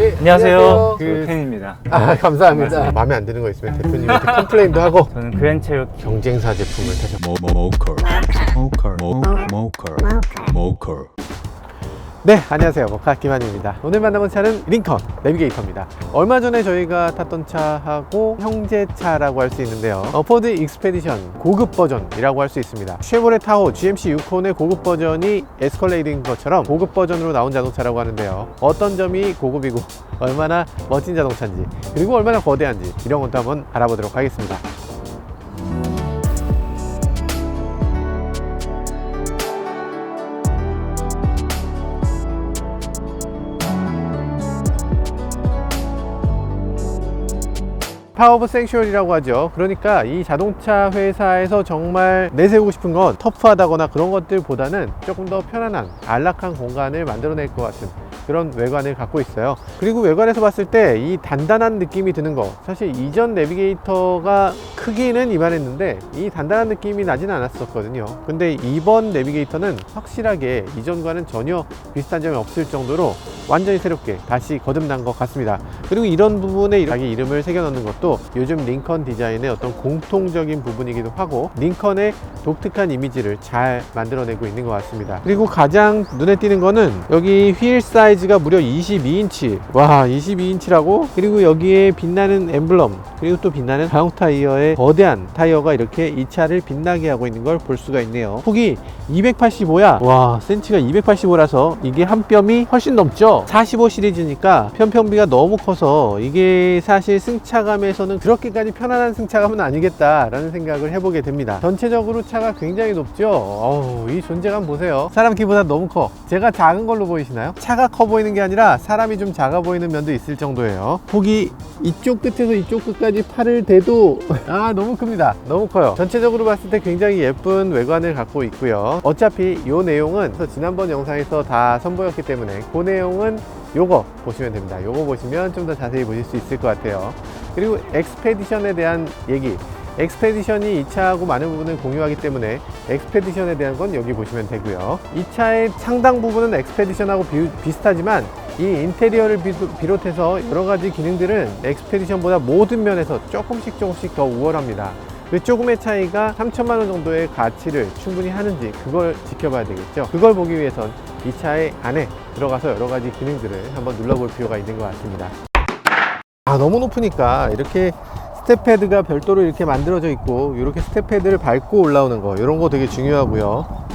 네, 안녕하세요. 팬입니다. 감사합니다. 반갑습니다. 마음에 안 드는 거 있으면 대표님한테 컴플레인도 하고. 저는 그랜체로 경쟁사 제품을 타셨. 모컬. 네, 안녕하세요. 모카 김한입니다. 오늘 만나본 차는 링컨 내비게이터입니다. 얼마 전에 저희가 탔던 차하고 형제차라고 할 수 있는데요. 포드 익스페디션 고급 버전이라고 할 수 있습니다. 쉐보레 타호 GMC 유콘의 고급 버전이 에스컬레이드인 것처럼 고급 버전으로 나온 자동차라고 하는데요. 어떤 점이 고급이고 얼마나 멋진 자동차인지, 그리고 얼마나 거대한지, 이런 것도 한번 알아보도록 하겠습니다. 파워 오브 생츄어리라고 하죠. 그러니까 이 자동차 회사에서 정말 내세우고 싶은 건 터프하다거나 그런 것들보다는 조금 더 편안한 안락한 공간을 만들어낼 것 같은 그런 외관을 갖고 있어요. 그리고 외관에서 봤을 때 이 단단한 느낌이 드는 거, 사실 이전 내비게이터가 크기는 이만했는데 이 단단한 느낌이 나진 않았었거든요. 근데 이번 내비게이터는 확실하게 이전과는 전혀 비슷한 점이 없을 정도로 완전히 새롭게 다시 거듭난 것 같습니다. 그리고 이런 부분에 자기 이름을 새겨 넣는 것도 요즘 링컨 디자인의 어떤 공통적인 부분이기도 하고, 링컨의 독특한 이미지를 잘 만들어내고 있는 것 같습니다. 그리고 가장 눈에 띄는 거는 여기 휠 사이즈가 무려 22인치. 와, 22인치라고? 그리고 여기에 빛나는 엠블럼, 그리고 또 빛나는 자동 타이어의 거대한 타이어가 이렇게 이 차를 빛나게 하고 있는 걸 볼 수가 있네요. 폭이 285야. 와, 센치가 285라서 이게 한 뼘이 훨씬 넘죠. 45 시리즈니까 편평비가 너무 커서 이게 사실 승차감에서는 그렇게까지 편안한 승차감은 아니겠다라는 생각을 해보게 됩니다. 전체적으로 차가 굉장히 높죠. 이 존재감 보세요. 사람 키보다 너무 커. 제가 작은 걸로 보이시나요? 차가 커 보이는 게 아니라 사람이 좀 작아 보이는 면도 있을 정도예요. 폭이 이쪽 끝에서 이쪽 끝까지 팔을 대도 너무 큽니다. 너무 커요. 전체적으로 봤을 때 굉장히 예쁜 외관을 갖고 있고요. 어차피 이 내용은 지난번 영상에서 다 선보였기 때문에 그 내용은 요거 보시면 됩니다. 요거 보시면 좀 더 자세히 보실 수 있을 것 같아요. 그리고 엑스페디션에 대한 얘기, 엑스페디션이 이 차하고 많은 부분을 공유하기 때문에 엑스페디션에 대한 건 여기 보시면 되고요. 이 차의 상당 부분은 엑스페디션하고 비슷하지만 이 인테리어를 비롯해서 여러 가지 기능들은 엑스페디션보다 모든 면에서 조금씩 더 우월합니다. 그 조금의 차이가 3천만 원 정도의 가치를 충분히 하는지 그걸 지켜봐야 되겠죠. 그걸 보기 위해선 이 차의 안에 들어가서 여러 가지 기능들을 한번 눌러볼 필요가 있는 것 같습니다. 너무 높으니까 이렇게 스텝 패드가 별도로 이렇게 만들어져 있고, 이렇게 스텝 패드를 밟고 올라오는 거, 이런 거 되게 중요하고요.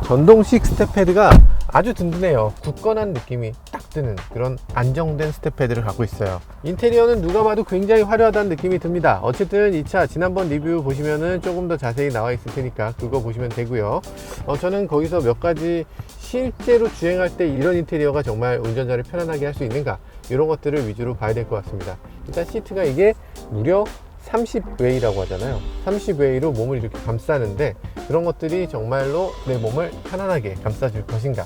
전동식 스텝 패드가 아주 든든해요. 굳건한 느낌이 딱 드는 그런 안정된 스텝 패드를 갖고 있어요. 인테리어는 누가 봐도 굉장히 화려하다는 느낌이 듭니다. 어쨌든 이 차 지난번 리뷰 보시면은 조금 더 자세히 나와 있을 테니까 그거 보시면 되고요. 저는 거기서 몇 가지 실제로 주행할 때 이런 인테리어가 정말 운전자를 편안하게 할 수 있는가, 이런 것들을 위주로 봐야 될 것 같습니다. 일단 시트가 이게 무려 30웨이라고 하잖아요. 30웨이로 몸을 이렇게 감싸는데, 그런 것들이 정말로 내 몸을 편안하게 감싸줄 것인가,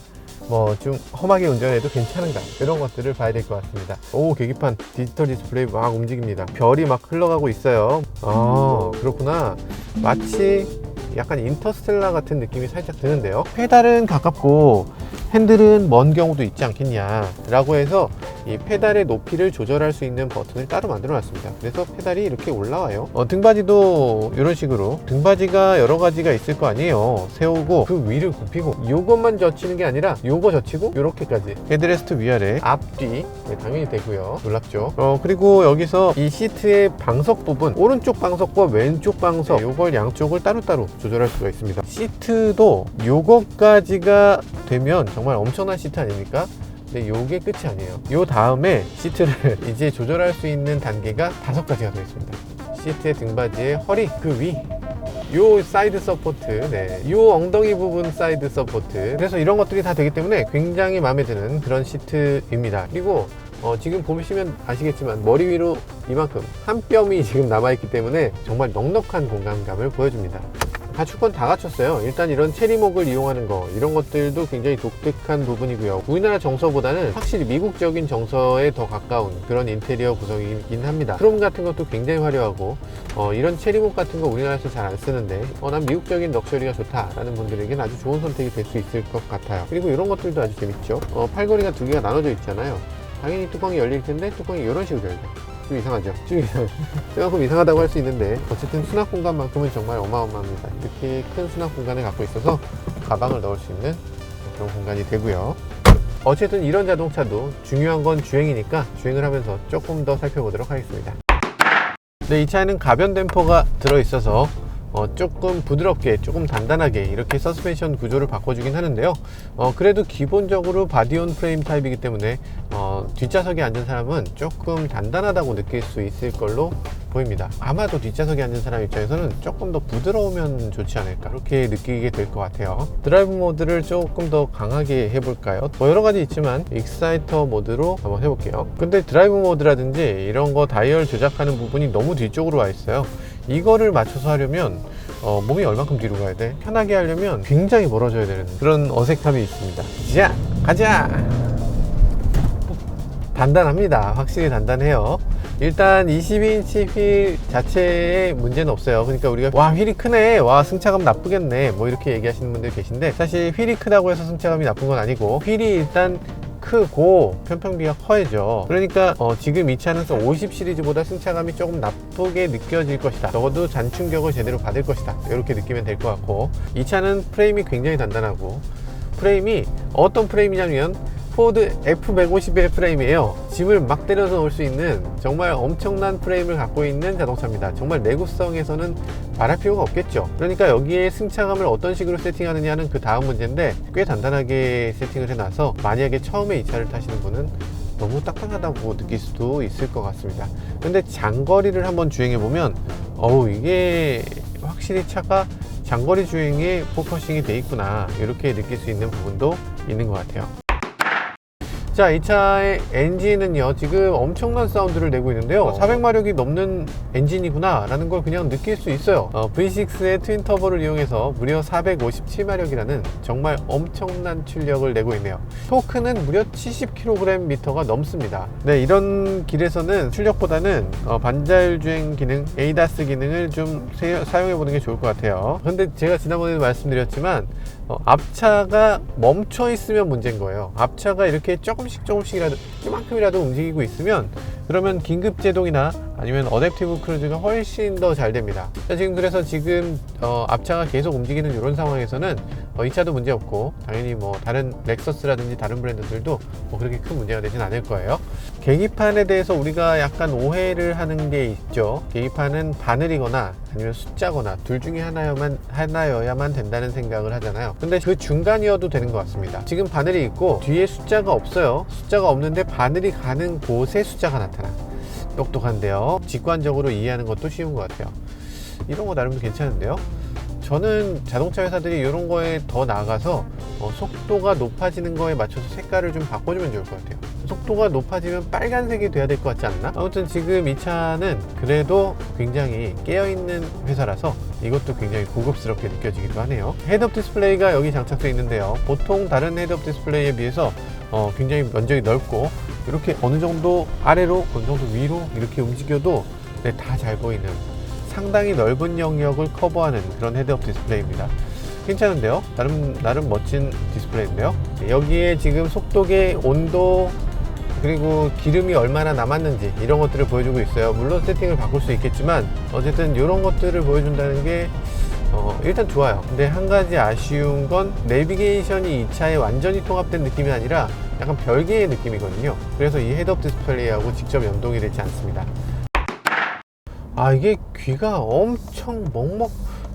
좀 험하게 운전해도 괜찮은가, 이런 것들을 봐야 될 것 같습니다. 계기판 디지털 디스플레이 막 움직입니다. 별이 막 흘러가고 있어요. 그렇구나. 마치 약간 인터스텔라 같은 느낌이 살짝 드는데요. 페달은 가깝고 핸들은 먼 경우도 있지 않겠냐 라고 해서 이 페달의 높이를 조절할 수 있는 버튼을 따로 만들어 놨습니다. 그래서 페달이 이렇게 올라와요. 등바지도 이런 식으로, 등바지가 여러 가지가 있을 거 아니에요. 세우고 그 위를 굽히고, 요것만 젖히는 게 아니라 요거 젖히고 요렇게까지 헤드레스트 위아래 앞뒤 당연히 되고요. 놀랍죠. 그리고 여기서 이 시트의 방석 부분, 오른쪽 방석과 왼쪽 방석, 요걸 양쪽을 따로따로 조절할 수가 있습니다. 시트도 요거까지가 되면 정말 엄청난 시트 아닙니까? 근데 요게 끝이 아니에요. 요 다음에 시트를 이제 조절할 수 있는 단계가 5가지가 더 있습니다. 시트의 등받이의 허리, 그 위, 요 사이드 서포트, 요 엉덩이 부분 사이드 서포트, 그래서 이런 것들이 다 되기 때문에 굉장히 마음에 드는 그런 시트입니다. 그리고 지금 보시면 아시겠지만 머리 위로 이만큼 한 뼘이 지금 남아있기 때문에 정말 넉넉한 공간감을 보여줍니다. 갖출 건 다 갖췄어요. 일단 이런 체리목을 이용하는 거, 이런 것들도 굉장히 독특한 부분이고요. 우리나라 정서보다는 확실히 미국적인 정서에 더 가까운 그런 인테리어 구성이긴 합니다. 크롬 같은 것도 굉장히 화려하고, 이런 체리목 같은 거 우리나라에서 잘 안 쓰는데 난 미국적인 럭셔리가 좋다라는 분들에게는 아주 좋은 선택이 될 수 있을 것 같아요. 그리고 이런 것들도 아주 재밌죠. 팔걸이가 두 개가 나눠져 있잖아요. 당연히 뚜껑이 열릴 텐데 뚜껑이 이런 식으로 열려. 좀 이상하죠? 조금 이상하다고 할 수 있는데 어쨌든 수납 공간만큼은 정말 어마어마합니다. 이렇게 큰 수납 공간을 갖고 있어서 가방을 넣을 수 있는 그런 공간이 되고요. 어쨌든 이런 자동차도 중요한 건 주행이니까 주행을 하면서 조금 더 살펴보도록 하겠습니다. 네, 이 차에는 가변 댐퍼가 들어있어서 조금 부드럽게 조금 단단하게 이렇게 서스펜션 구조를 바꿔주긴 하는데요. 그래도 기본적으로 바디온 프레임 타입이기 때문에 뒷좌석에 앉은 사람은 조금 단단하다고 느낄 수 있을 걸로 보입니다. 아마도 뒷좌석에 앉은 사람 입장에서는 조금 더 부드러우면 좋지 않을까 그렇게 느끼게 될 것 같아요. 드라이브 모드를 조금 더 강하게 해볼까요? 여러 가지 있지만 익사이터 모드로 한번 해볼게요. 근데 드라이브 모드라든지 이런 거 다이얼 조작하는 부분이 너무 뒤쪽으로 와 있어요. 이거를 맞춰서 하려면 몸이 얼만큼 뒤로 가야 돼? 편하게 하려면 굉장히 멀어져야 되는 그런 어색함이 있습니다. 자, 가자! 단단합니다. 확실히 단단해요. 일단 22인치 휠 자체에 문제는 없어요. 그러니까 우리가 와, 휠이 크네, 와, 승차감 나쁘겠네, 뭐 이렇게 얘기하시는 분들 계신데, 사실 휠이 크다고 해서 승차감이 나쁜 건 아니고, 휠이 일단 크고 편평비가 커야죠. 그러니까 지금 이 차는 50 시리즈보다 승차감이 조금 나쁘게 느껴질 것이다. 적어도 잔충격을 제대로 받을 것이다. 이렇게 느끼면 될 것 같고, 이 차는 프레임이 굉장히 단단하고, 프레임이 어떤 프레임이냐면 포드 F150의 프레임이에요. 짐을 막 때려서 놓을 수 있는 정말 엄청난 프레임을 갖고 있는 자동차입니다. 정말 내구성에서는 말할 필요가 없겠죠. 그러니까 여기에 승차감을 어떤 식으로 세팅하느냐는 그 다음 문제인데, 꽤 단단하게 세팅을 해놔서 만약에 처음에 이 차를 타시는 분은 너무 딱딱하다고 느낄 수도 있을 것 같습니다. 근데 장거리를 한번 주행해보면 이게 확실히 차가 장거리 주행에 포커싱이 돼 있구나, 이렇게 느낄 수 있는 부분도 있는 것 같아요. 자, 이 차의 엔진은요, 지금 엄청난 사운드를 내고 있는데요. 400마력이 넘는 엔진이구나 라는 걸 그냥 느낄 수 있어요. V6의 트윈 터보를 이용해서 무려 457마력이라는 정말 엄청난 출력을 내고 있네요. 토크는 무려 70kgm가 넘습니다. 네, 이런 길에서는 출력보다는 반자율 주행 기능, ADAS 기능을 좀 사용해 보는 게 좋을 것 같아요. 근데 제가 지난번에도 말씀드렸지만 앞차가 멈춰 있으면 문제인 거예요. 앞차가 이렇게 조금씩이라도, 이만큼이라도 움직이고 있으면, 그러면 긴급 제동이나 아니면 어댑티브 크루즈가 훨씬 더 잘 됩니다. 자, 그래서 지금 앞차가 계속 움직이는 이런 상황에서는 이 차도 문제 없고, 당연히 뭐 다른 렉서스라든지 다른 브랜드들도 뭐 그렇게 큰 문제가 되진 않을 거예요. 계기판에 대해서 우리가 약간 오해를 하는 게 있죠. 계기판은 바늘이거나 아니면 숫자거나 둘 중에 하나여야만 된다는 생각을 하잖아요. 근데 그 중간이어도 되는 것 같습니다. 지금 바늘이 있고 뒤에 숫자가 없어요. 숫자가 없는데 바늘이 가는 곳에 숫자가 나타나. 똑똑한데요. 직관적으로 이해하는 것도 쉬운 것 같아요. 이런 거 나름 괜찮은데요. 저는 자동차 회사들이 이런 거에 더 나아가서 속도가 높아지는 거에 맞춰서 색깔을 좀 바꿔주면 좋을 것 같아요. 속도가 높아지면 빨간색이 돼야 될 것 같지 않나? 아무튼 지금 이 차는 그래도 굉장히 깨어있는 회사라서 이것도 굉장히 고급스럽게 느껴지기도 하네요. 헤드업 디스플레이가 여기 장착되어 있는데요. 보통 다른 헤드업 디스플레이에 비해서 굉장히 면적이 넓고, 이렇게 어느 정도 아래로, 어느 정도 위로 이렇게 움직여도 다 잘 보이는, 상당히 넓은 영역을 커버하는 그런 헤드업 디스플레이입니다. 괜찮은데요? 나름 멋진 디스플레이인데요. 여기에 지금 속도계, 온도, 그리고 기름이 얼마나 남았는지 이런 것들을 보여주고 있어요. 물론 세팅을 바꿀 수 있겠지만 어쨌든 이런 것들을 보여준다는 게 일단 좋아요. 근데 한 가지 아쉬운 건 내비게이션이 이 차에 완전히 통합된 느낌이 아니라 약간 별개의 느낌이거든요. 그래서 이 헤드업 디스플레이하고 직접 연동이 되지 않습니다. 이게 귀가 엄청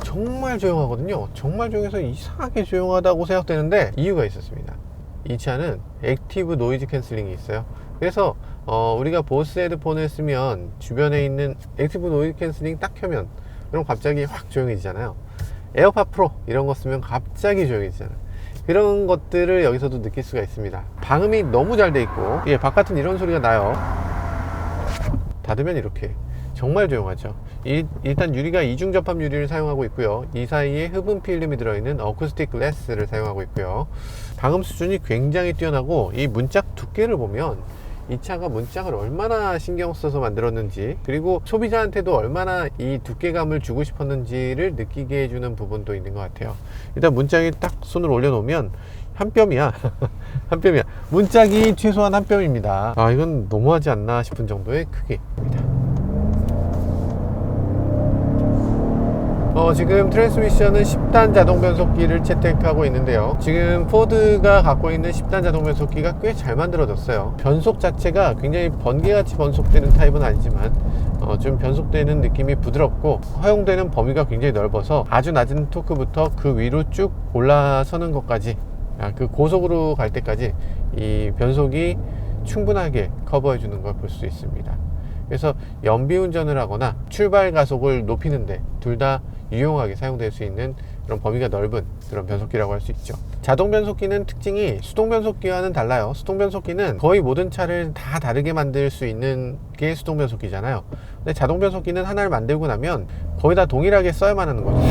정말 조용하거든요. 정말 조용해서 이상하게 조용하다고 생각되는데 이유가 있었습니다. 이 차는 액티브 노이즈 캔슬링이 있어요. 그래서 우리가 보스 헤드폰을 쓰면 주변에 있는 액티브 노이즈 캔슬링 딱 켜면 그럼 갑자기 확 조용해지잖아요. 에어팟 프로 이런 거 쓰면 갑자기 조용해지잖아요. 그런 것들을 여기서도 느낄 수가 있습니다. 방음이 너무 잘 돼 있고, 바깥은 이런 소리가 나요. 닫으면 이렇게 정말 조용하죠. 일단 유리가 이중 접합 유리를 사용하고 있고요. 이 사이에 흡음 필름이 들어있는 어쿠스틱 글래스를 사용하고 있고요. 방음 수준이 굉장히 뛰어나고, 이 문짝 두께를 보면 이 차가 문짝을 얼마나 신경 써서 만들었는지, 그리고 소비자한테도 얼마나 이 두께감을 주고 싶었는지를 느끼게 해주는 부분도 있는 것 같아요. 일단 문짝에 딱 손을 올려놓으면 한 뼘이야. 한 뼘이야. 문짝이 최소한 한 뼘입니다. 아, 이건 너무하지 않나 싶은 정도의 크기입니다. 지금 트랜스미션은 10단 자동 변속기를 채택하고 있는데요. 지금 포드가 갖고 있는 10단 자동 변속기가 꽤 잘 만들어졌어요. 변속 자체가 굉장히 번개같이 변속되는 타입은 아니지만 좀 변속되는 느낌이 부드럽고 허용되는 범위가 굉장히 넓어서 아주 낮은 토크부터 그 위로 쭉 올라서는 것까지, 그 고속으로 갈 때까지 이 변속이 충분하게 커버해 주는 걸 볼 수 있습니다. 그래서 연비 운전을 하거나 출발 가속을 높이는데 둘 다 유용하게 사용될 수 있는 그런 범위가 넓은 그런 변속기라고 할 수 있죠. 자동 변속기는 특징이 수동 변속기와는 달라요. 수동 변속기는 거의 모든 차를 다 다르게 만들 수 있는 게 수동 변속기잖아요. 근데 자동 변속기는 하나를 만들고 나면 거의 다 동일하게 써야만 하는 거죠.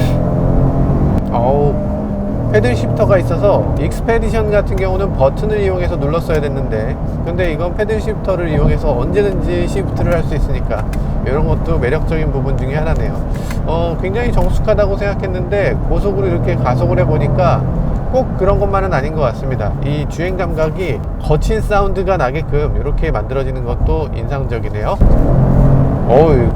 패들 시프터가 있어서 익스페디션 같은 경우는 버튼을 이용해서 눌렀어야 됐는데, 근데 이건 패들 시프터를 이용해서 언제든지 시프트를 할 수 있으니까 이런 것도 매력적인 부분 중에 하나네요. 굉장히 정숙하다고 생각했는데 고속으로 이렇게 가속을 해보니까 꼭 그런 것만은 아닌 것 같습니다. 이 주행 감각이 거친 사운드가 나게끔 이렇게 만들어지는 것도 인상적이네요.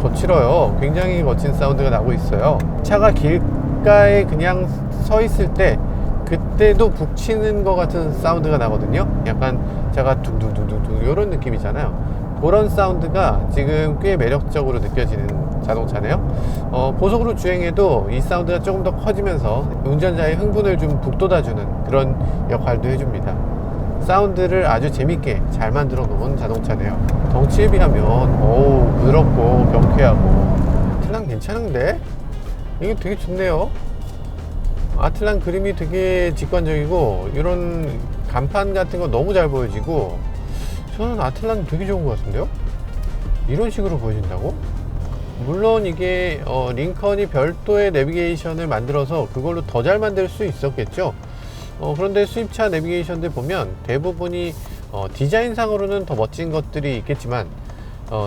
거칠어요. 굉장히 거친 사운드가 나고 있어요. 차가 길가에 그냥 서 있을 때 그때도 북치는 것 같은 사운드가 나거든요. 약간 차가 둥둥둥둥둥 이런 느낌이잖아요. 그런 사운드가 지금 꽤 매력적으로 느껴지는 자동차네요. 고속으로 주행해도 이 사운드가 조금 더 커지면서 운전자의 흥분을 좀 북돋아주는 그런 역할도 해줍니다. 사운드를 아주 재밌게 잘 만들어 놓은 자동차네요. 덩치에 비하면 부드럽고 경쾌하고 아틀란 괜찮은데? 이게 되게 좋네요. 아틀란 그림이 되게 직관적이고 이런 간판 같은 거 너무 잘 보여지고, 저는 아틀란 되게 좋은 것 같은데요? 이런 식으로 보여진다고? 물론 이게 링컨이 별도의 내비게이션을 만들어서 그걸로 더 잘 만들 수 있었겠죠. 그런데 수입차 내비게이션들 보면 대부분이 디자인상으로는 더 멋진 것들이 있겠지만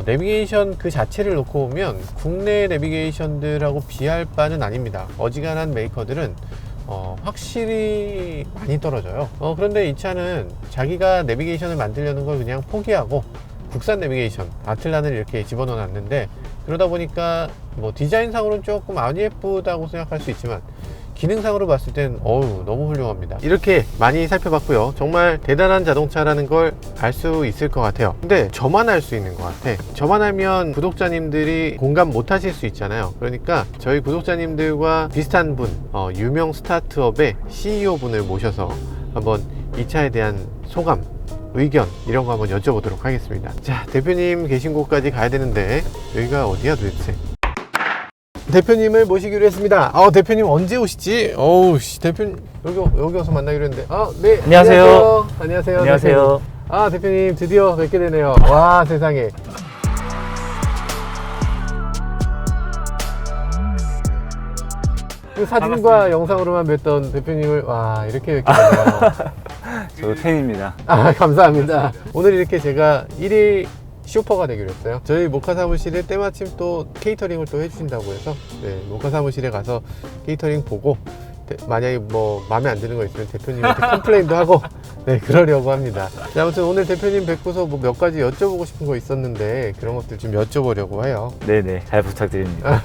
내비게이션 그 자체를 놓고 보면 국내 내비게이션들하고 비할 바는 아닙니다. 어지간한 메이커들은 확실히 많이 떨어져요. 그런데 이 차는 자기가 내비게이션을 만들려는 걸 그냥 포기하고 국산 내비게이션 아틀란을 이렇게 집어넣어 놨는데, 그러다 보니까 뭐 디자인상으로는 조금 안 예쁘다고 생각할 수 있지만 기능상으로 봤을 땐 너무 훌륭합니다. 이렇게 많이 살펴봤고요. 정말 대단한 자동차라는 걸 알 수 있을 것 같아요. 근데 저만 알 수 있는 것 같아. 저만 알면 구독자님들이 공감 못 하실 수 있잖아요. 그러니까 저희 구독자님들과 비슷한 분, 유명 스타트업의 CEO 분을 모셔서 한번 이 차에 대한 소감, 의견 이런 거 한번 여쭤보도록 하겠습니다. 자, 대표님 계신 곳까지 가야 되는데 여기가 어디야 도대체? 대표님을 모시기로 했습니다. 대표님 언제 오시지? 대표님 여기 와서 만나기로 했는데. 네. 안녕하세요. 안녕하세요. 안녕하세요. 대표님. 대표님 드디어 뵙게 되네요. 와, 세상에. 그 사진과 반갑습니다. 영상으로만 뵀던 대표님을 이렇게 뵙게 되네요. 저도 팬입니다. 감사합니다. 오늘 이렇게 제가 1일 쇼퍼가 되기로 했어요. 저희 모카 사무실에 때마침 또 케이터링을 또 해주신다고 해서 모카 사무실에 가서 케이터링 보고 만약에 뭐 마음에 안 드는 거 있으면 대표님한테 컴플레인도 하고 그러려고 합니다. 아무튼 오늘 대표님 뵙고서 뭐 몇 가지 여쭤보고 싶은 거 있었는데 그런 것들 좀 여쭤보려고 해요. 네네, 잘 부탁드립니다.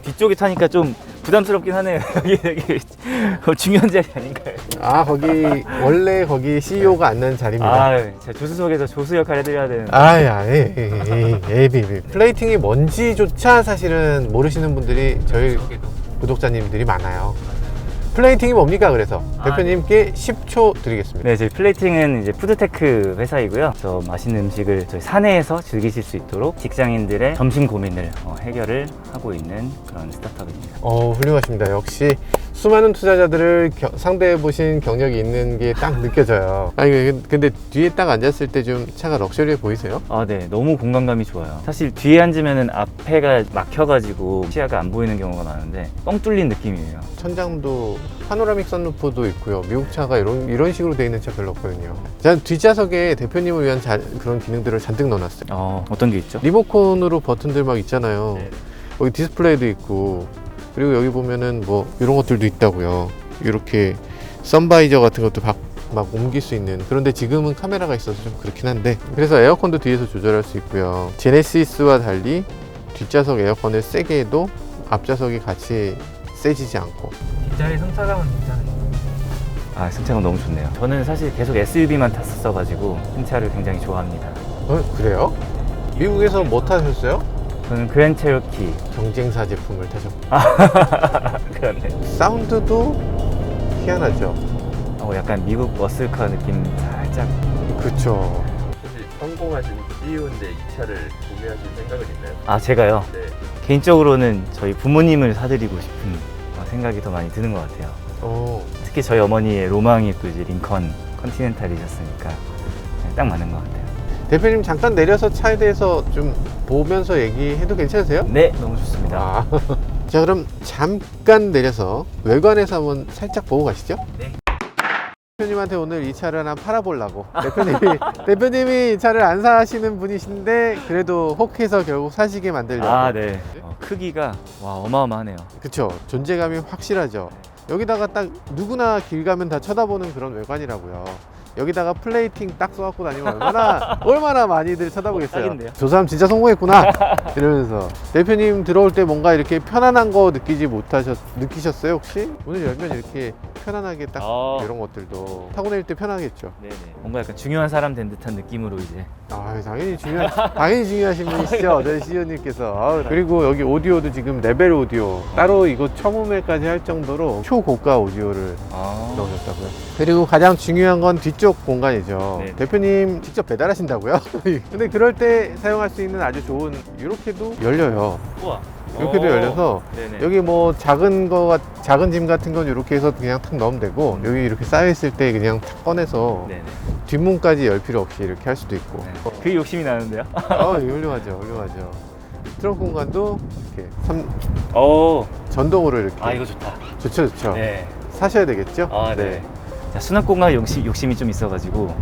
뒤쪽에 타니까 좀 부담스럽긴 하네요. 여기 중요한 자리 아닌가요? 거기 원래 거기 CEO가 앉는 자리입니다. 제가 조수석에서 조수 역할 해드려야 되는데. 플레이팅이 뭔지조차 사실은 모르시는 분들이 저희 구독자님들이 많아요. 플레이팅이 뭡니까? 그래서 대표님께 10초 드리겠습니다. 네, 저희 플레이팅은 이제 푸드테크 회사이고요. 저 맛있는 음식을 저희 사내에서 즐기실 수 있도록 직장인들의 점심 고민을 해결을 하고 있는 그런 스타트업입니다. 훌륭하십니다. 역시 수많은 투자자들을 상대해 보신 경력이 있는 게 딱 느껴져요. 근데 뒤에 딱 앉았을 때 좀 차가 럭셔리해 보이세요? 네, 너무 공간감이 좋아요. 사실 뒤에 앉으면은 앞에가 막혀가지고 시야가 안 보이는 경우가 많은데 뻥 뚫린 느낌이에요. 천장도 파노라믹 선루프도 있고요. 미국 차가 이런 식으로 되어 있는 차 별로 없거든요. 제가 뒷좌석에 대표님을 위한 그런 기능들을 잔뜩 넣어놨어요. 어떤 게 있죠? 리모컨으로 버튼들 막 있잖아요. 여기 디스플레이도 있고, 그리고 여기 보면은 뭐 이런 것들도 있다고요. 이렇게 선바이저 같은 것도 막 옮길 수 있는. 그런데 지금은 카메라가 있어서 좀 그렇긴 한데, 그래서 에어컨도 뒤에서 조절할 수 있고요. 제네시스와 달리 뒷좌석 에어컨을 세게 해도 앞좌석이 같이 세지지 않고. 뒷자리 승차감은 괜찮아요. 아, 승차감 너무 좋네요. 저는 사실 계속 SUV만 탔었어가지고 승차를 굉장히 좋아합니다. 그래요? 미국에서 뭐 타셨어요? 저는 그랜 체로키. 경쟁사 제품을 타셨고. 그렇네. 사운드도 희한하죠. 약간 미국 머슬카 느낌 살짝. 그쵸. 혹시 성공하신 CEO인데 이 차를 구매하실 생각은 있나요? 아, 제가요? 네. 개인적으로는 저희 부모님을 사드리고 싶은 생각이 더 많이 드는 것 같아요. 특히 저희 어머니의 로망이 또 이제 링컨 컨티넨탈이셨으니까 딱 맞는 것 같아요. 대표님 잠깐 내려서 차에 대해서 좀 보면서 얘기해도 괜찮으세요? 네, 너무 좋습니다. 아. 자, 그럼 잠깐 내려서 외관에서 한번 살짝 보고 가시죠. 네. 대표님한테 오늘 이 차를 하나 팔아보려고. 대표님이 이 차를 안 사시는 분이신데 그래도 혹해서 결국 사시게 만들려고. 아, 네. 크기가 와 어마어마하네요. 그쵸. 존재감이 확실하죠. 여기다가 딱 누구나 길 가면 다 쳐다보는 그런 외관이라고요. 여기다가 플레이팅 딱 써갖고 다니면 얼마나 많이들 쳐다보겠어요. 딱인데요? 저 사람 진짜 성공했구나 이러면서. 대표님 들어올 때 뭔가 이렇게 편안한 거 느끼셨어요 혹시? 오늘 열면 이렇게 편안하게 딱 이런 것들도 타고 내릴 때 편하겠죠. 네네. 뭔가 약간 중요한 사람 된 듯한 느낌으로 이제. 당연히 중요하신 분이시죠 저희 CEO님께서. 그리고 여기 오디오도 지금 레벨 오디오 따로 이거 첨음회까지 할 정도로 초고가 오디오를 넣으셨다고요. 그리고 가장 중요한 건 뒤쪽 공간이죠. 네. 대표님 직접 배달하신다고요? 근데 그럴 때 사용할 수 있는 아주 좋은, 이렇게도 열려요. 우와. 이렇게도 열려서 네네. 여기 뭐 작은 짐 같은 건 이렇게 해서 그냥 탁 넣으면 되고, 여기 이렇게 쌓여있을 때 그냥 탁 꺼내서 네네. 뒷문까지 열 필요 없이 이렇게 할 수도 있고. 네. 그 욕심이 나는데요. 훌륭하죠. 트렁크 공간도 이렇게 전동으로 이렇게. 이거 좋다. 좋죠. 네. 사셔야 되겠죠? 네. 자, 수납 공간 욕심이 좀 있어가지고.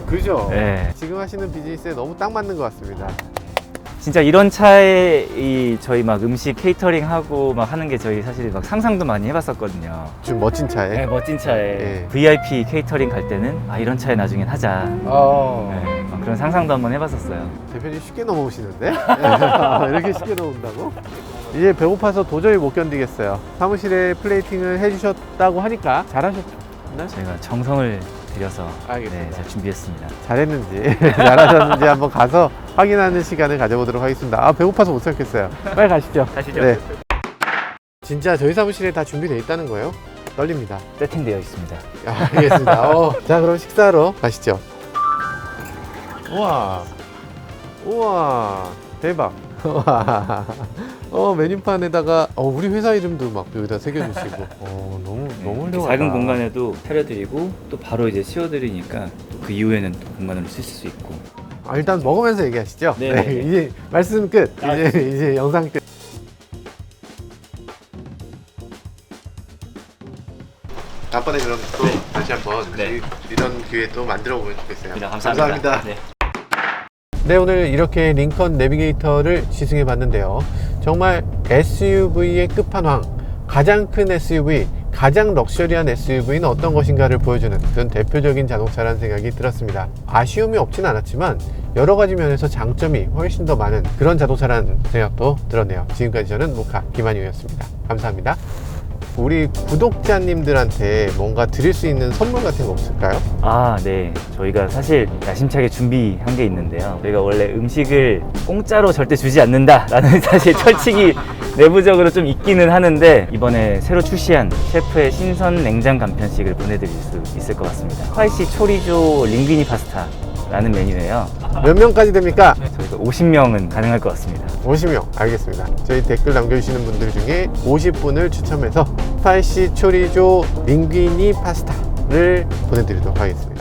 그죠? 네. 지금 하시는 비즈니스에 너무 딱 맞는 것 같습니다. 진짜 이런 차에 저희 막 음식 케이터링 하고 막 하는 게 저희 사실 막 상상도 많이 해봤었거든요. 좀 멋진 차에. 네, 멋진 차에 네. VIP 케이터링 갈 때는 이런 차에 나중엔 하자. 네, 막 그런 상상도 한번 해봤었어요. 대표님 쉽게 넘어오시는데? 이렇게 쉽게 넘어온다고? 이제 배고파서 도저히 못 견디겠어요. 사무실에 플레이팅을 해주셨다고 하니까 잘하셨죠? 저희가 정성을 들여서 알겠습니다. 잘 준비했습니다. 잘했는지 잘하셨는지 한번 가서 확인하는 시간을 가져보도록 하겠습니다. 배고파서 못 참겠어요. 빨리 가시죠. 가시죠. 네. 진짜 저희 사무실에 다 준비되어 있다는 거예요? 떨립니다. 세팅되어 있습니다. 알겠습니다. 자, 그럼 식사하러 가시죠. 우와, 대박. 메뉴판에다가 우리 회사 이름도 막 여기다 새겨주시고. 너무 훌륭하다. 작은 공간에도 차려드리고 또 바로 이제 치워드리니까 그 이후에는 또 공간으로 쓸 수 있고. 일단 먹으면서 얘기하시죠. 네. 이제 말씀 끝. 이제 영상 끝. 다음번에 그럼 또 다시 한번 이런 기회 또 만들어 보면 좋겠어요. 감사합니다. 네, 오늘 이렇게 링컨 내비게이터를 시승해 봤는데요. 정말 SUV의 끝판왕, 가장 큰 SUV, 가장 럭셔리한 SUV는 어떤 것인가를 보여주는 그런 대표적인 자동차라는 생각이 들었습니다. 아쉬움이 없진 않았지만 여러 가지 면에서 장점이 훨씬 더 많은 그런 자동차라는 생각도 들었네요. 지금까지 저는 모카 김한용이었습니다. 감사합니다. 우리 구독자님들한테 뭔가 드릴 수 있는 선물 같은 거 없을까요? 네. 저희가 사실 야심차게 준비한 게 있는데요. 저희가 원래 음식을 공짜로 절대 주지 않는다라는 사실 철칙이 내부적으로 좀 있기는 하는데, 이번에 새로 출시한 셰프의 신선 냉장 간편식을 보내드릴 수 있을 것 같습니다. 스파이시 초리조 링귀니 파스타라는 메뉴예요. 몇 명까지 됩니까? 저희가 50명은 가능할 것 같습니다. 50명. 알겠습니다. 저희 댓글 남겨주시는 분들 중에 50분을 추첨해서 스파이시 초리조 링귀니 파스타를 보내드리도록 하겠습니다.